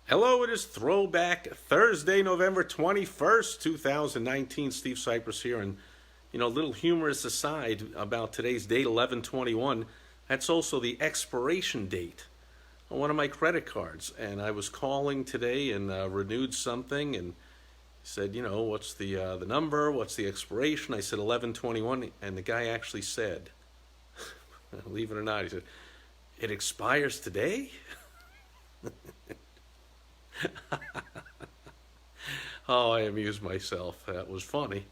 Hello, it is Throwback Thursday, November 21st, 2019. Steve Sipress here. And, a little humorous aside about today's date, 11/21. That's also the expiration date on one of my credit cards. And I was calling today and renewed something and said, what's the number? What's the expiration? I said 11/21. And the guy actually said, believe it or not, he said, it expires today? Oh, I amused myself. That was funny.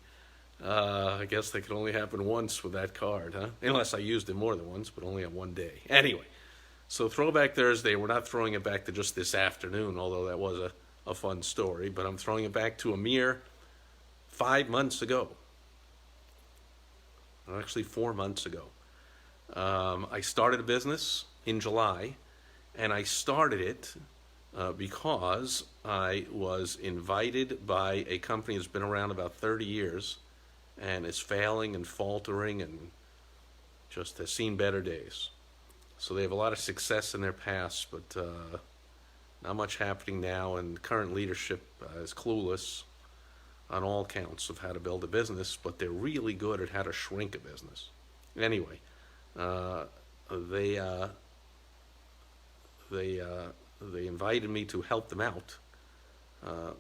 I guess that could only happen once with that card, huh? Unless I used it more than once, but only on one day. Anyway, so Throwback Thursday, we're not throwing it back to just this afternoon, although that was a fun story, but I'm throwing it back to a mere 5 months ago. Actually, 4 months ago. I started a business in July, and I started it because I was invited by a company that's been around about 30 years and is failing and faltering and just has seen better days. So they have a lot of success in their past, but not much happening now, and current leadership is clueless on all counts of how to build a business, but they're really good at how to shrink a business. Anyway, they they invited me to help them out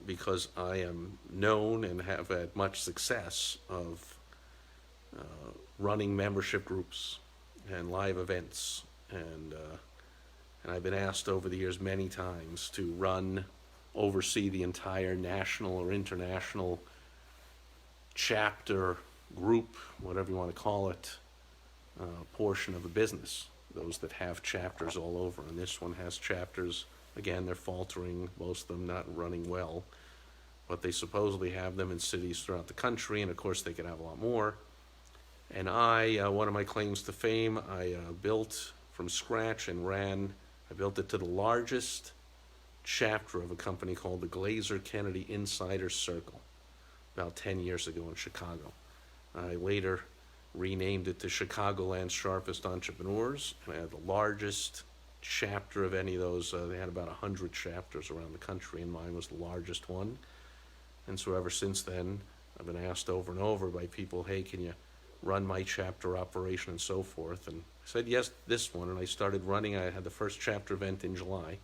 because I am known and have had much success of running membership groups and live events, and I've been asked over the years many times to oversee the entire national or international chapter, group, whatever you want to call it, portion of a business. Those that have chapters all over, and this one has chapters. Again, they're faltering, most of them not running well, but they supposedly have them in cities throughout the country, and of course they could have a lot more. And one of my claims to fame, I built from scratch and I built it to the largest chapter of a company called the Glazer Kennedy Insider Circle about 10 years ago in Chicago. I later renamed it to Chicagoland's Sharpest Entrepreneurs, and I had the largest chapter of any of those. They had about 100 chapters around the country, and mine was the largest one. And so ever since then, I've been asked over and over by people, hey, can you run my chapter operation and so forth? And I said yes, this one, and I started running. I had the first chapter event in July,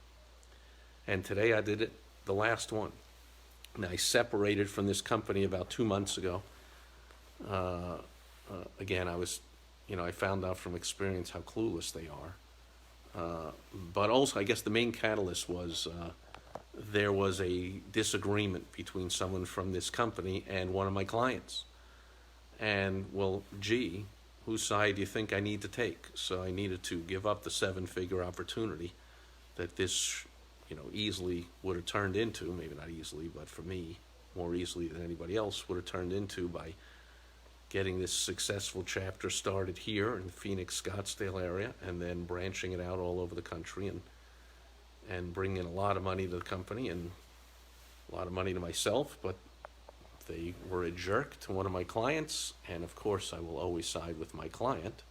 and today I did the last one. And I separated from this company about 2 months ago. Again, I found out from experience how clueless they are. But also, I guess the main catalyst was there was a disagreement between someone from this company and one of my clients. And, well, gee, whose side do you think I need to take? So I needed to give up the 7-figure opportunity that this, easily would have turned into, maybe not easily, but for me, more easily than anybody else, would have turned into by getting this successful chapter started here in the Phoenix, Scottsdale area, and then branching it out all over the country and bringing in a lot of money to the company and a lot of money to myself. But they were a jerk to one of my clients, and of course I will always side with my client.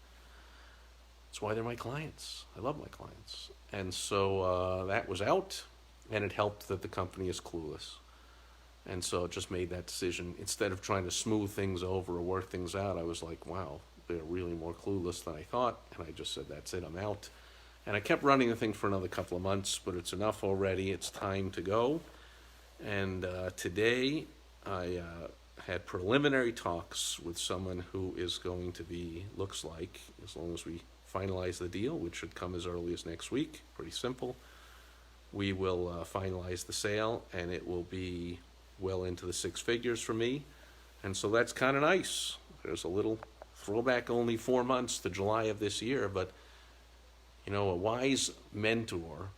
That's why they're my clients. I love my clients. And so that was out, and it helped that the company is clueless. And so it just made that decision. Instead of trying to smooth things over or work things out, I was like, wow, they're really more clueless than I thought. And I just said, that's it, I'm out. And I kept running the thing for another couple of months, but it's enough already. It's time to go. And today I had preliminary talks with someone who is going to be, looks like, as long as we finalize the deal, which should come as early as next week, pretty simple, we will finalize the sale, and it will be well into the 6 figures for me. And so that's kind of nice. There's a little throwback, only 4 months to July of this year, but a wise mentor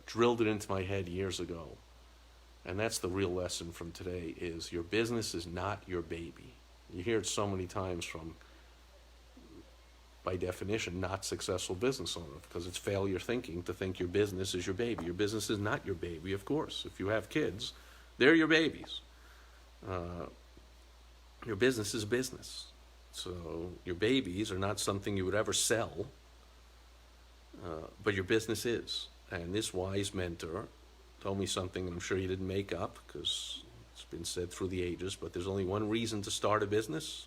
drilled it into my head years ago. And that's the real lesson from today, is your business is not your baby. You hear it so many times from, by definition, not successful business owners, because it's failure thinking to think your business is your baby. Your business is not your baby, of course. If you have kids, they're your babies. Your business is business. So your babies are not something you would ever sell, but your business is. And this wise mentor told me something that I'm sure he didn't make up, because it's been said through the ages, but there's only one reason to start a business.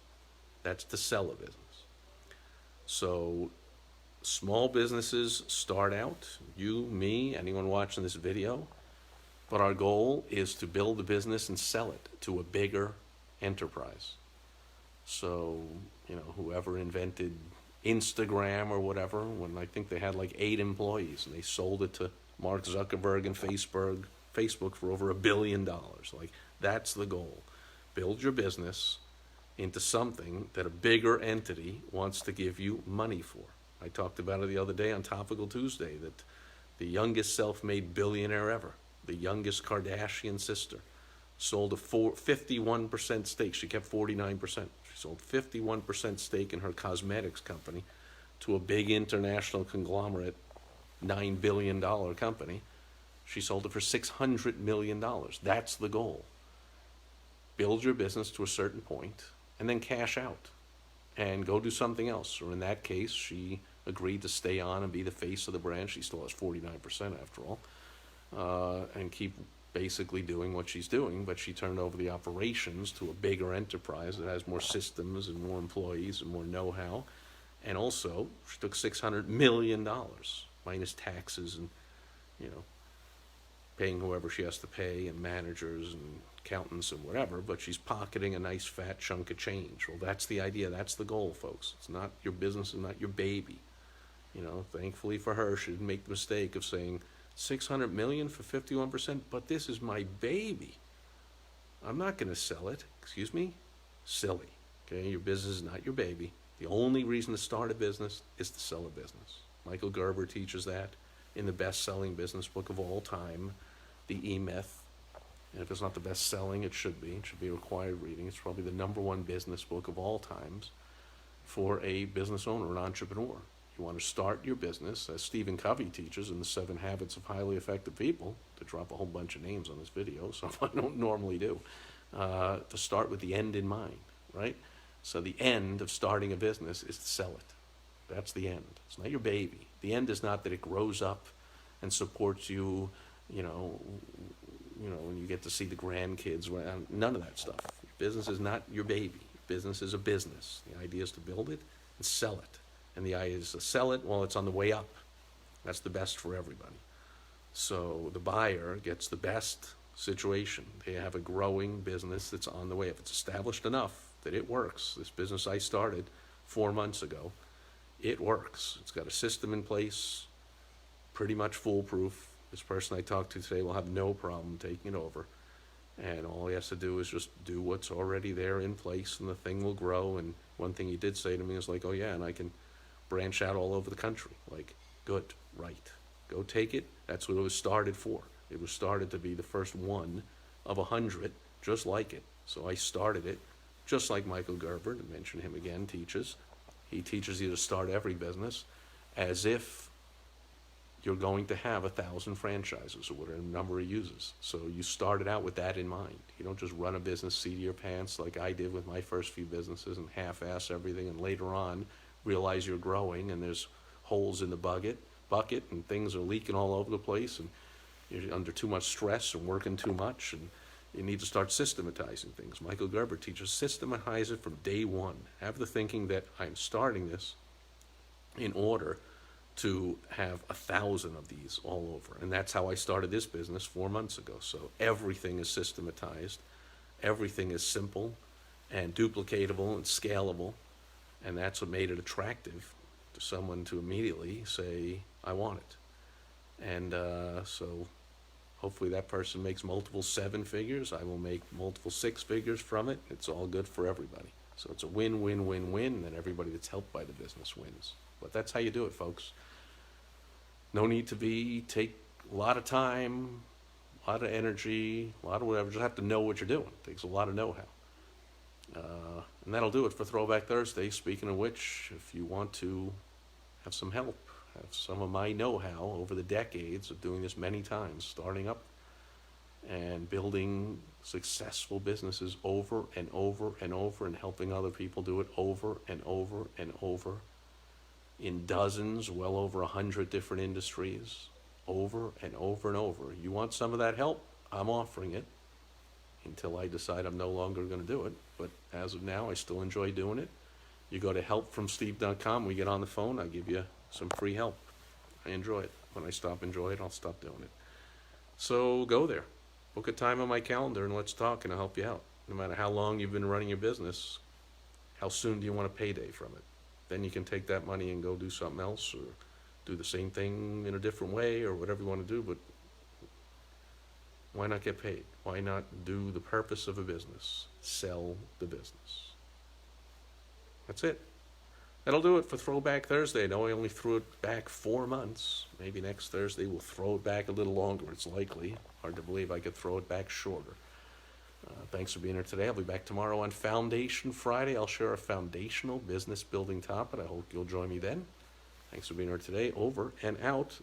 That's to sell a business. So small businesses start out, you, me, anyone watching this video, but our goal is to build a business and sell it to a bigger enterprise. So, whoever invented Instagram or whatever, when I think they had like 8 employees, and they sold it to Mark Zuckerberg and Facebook for over $1 billion. Like, that's the goal. Build your business into something that a bigger entity wants to give you money for. I talked about it the other day on Topical Tuesday, that the youngest self-made billionaire ever, the youngest Kardashian sister, sold a 51% stake. She kept 49%. She sold 51% stake in her cosmetics company to a big international conglomerate, $9 billion company. She sold it for $600 million. That's the goal. Build your business to a certain point and then cash out and go do something else. Or in that case, she agreed to stay on and be the face of the brand. She still has 49% after all, and keep basically doing what she's doing, but she turned over the operations to a bigger enterprise that has more systems and more employees and more know-how. And also, she took $600 million, minus taxes and, paying whoever she has to pay, and managers and accountants and whatever, but she's pocketing a nice fat chunk of change. Well, that's the idea. That's the goal, folks. It's not your business and not your baby. Thankfully for her, she didn't make the mistake of saying, 600 million for 51%, but this is my baby. I'm not going to sell it. Excuse me? Silly. Okay, your business is not your baby. The only reason to start a business is to sell a business. Michael Gerber teaches that in the best-selling business book of all time, The E-Myth. And if it's not the best-selling, it should be. It should be required reading. It's probably the #1 business book of all times for a business owner, an entrepreneur. You want to start your business, as Stephen Covey teaches in the 7 Habits of Highly Effective People, to drop a whole bunch of names on this video, so I don't normally do, to start with the end in mind, right? So the end of starting a business is to sell it. That's the end. It's not your baby. The end is not that it grows up and supports you, when you get to see the grandkids. None of that stuff. Your business is not your baby. Business is a business. The idea is to build it and sell it. And the idea is to sell it while it's on the way up. That's the best for everybody. So the buyer gets the best situation. They have a growing business that's on the way up. It's established enough that it works. This business I started 4 months ago, it works. It's got a system in place, pretty much foolproof. This person I talked to today will have no problem taking it over. And all he has to do is just do what's already there in place, and the thing will grow. And one thing he did say to me is like, oh yeah, and I can branch out all over the country. Like, good, right. Go take it. That's what it was started for. It was started to be the first one of 100, just like it. So I started it, just like Michael Gerber, to mention him again, teaches. He teaches you to start every business as if you're going to have 1,000 franchises or whatever number he uses. So you started out with that in mind. You don't just run a business, seat of your pants, like I did with my first few businesses, and half-ass everything, and later on realize you're growing and there's holes in the bucket and things are leaking all over the place, and you're under too much stress and working too much, and you need to start systematizing things. Michael Gerber teaches systematize it from day one. Have the thinking that I'm starting this in order to have 1,000 of these all over. And that's how I started this business 4 months ago. So everything is systematized. Everything is simple and duplicatable and scalable. And that's what made it attractive to someone to immediately say, I want it. And so hopefully that person makes multiple 7 figures. I will make multiple 6 figures from it. It's all good for everybody. So it's a win-win-win-win, and then everybody that's helped by the business wins. But that's how you do it, folks. No need to take a lot of time, a lot of energy, a lot of whatever. Just have to know what you're doing. It takes a lot of know-how. And that'll do it for Throwback Thursday. Speaking of which, if you want to have some help, have some of my know-how over the decades of doing this many times, starting up and building successful businesses over and over and over, and helping other people do it over and over and over in dozens, well over 100 different industries, over and over and over. You want some of that help? I'm offering it until I decide I'm no longer going to do it. But as of now, I still enjoy doing it. You go to helpfromsteve.com, we get on the phone, I give you some free help. I enjoy it. When I stop enjoying it, I'll stop doing it. So go there. Book a time on my calendar and let's talk and I'll help you out. No matter how long you've been running your business, how soon do you want a payday from it? Then you can take that money and go do something else or do the same thing in a different way or whatever you want to do, but why not get paid? Why not do the purpose of a business? Sell the business. That's it. That'll do it for Throwback Thursday. I know I only threw it back 4 months. Maybe next Thursday we'll throw it back a little longer. It's likely. Hard to believe I could throw it back shorter. Thanks for being here today. I'll be back tomorrow on Foundation Friday. I'll share a foundational business building topic. I hope you'll join me then. Thanks for being here today. Over and out.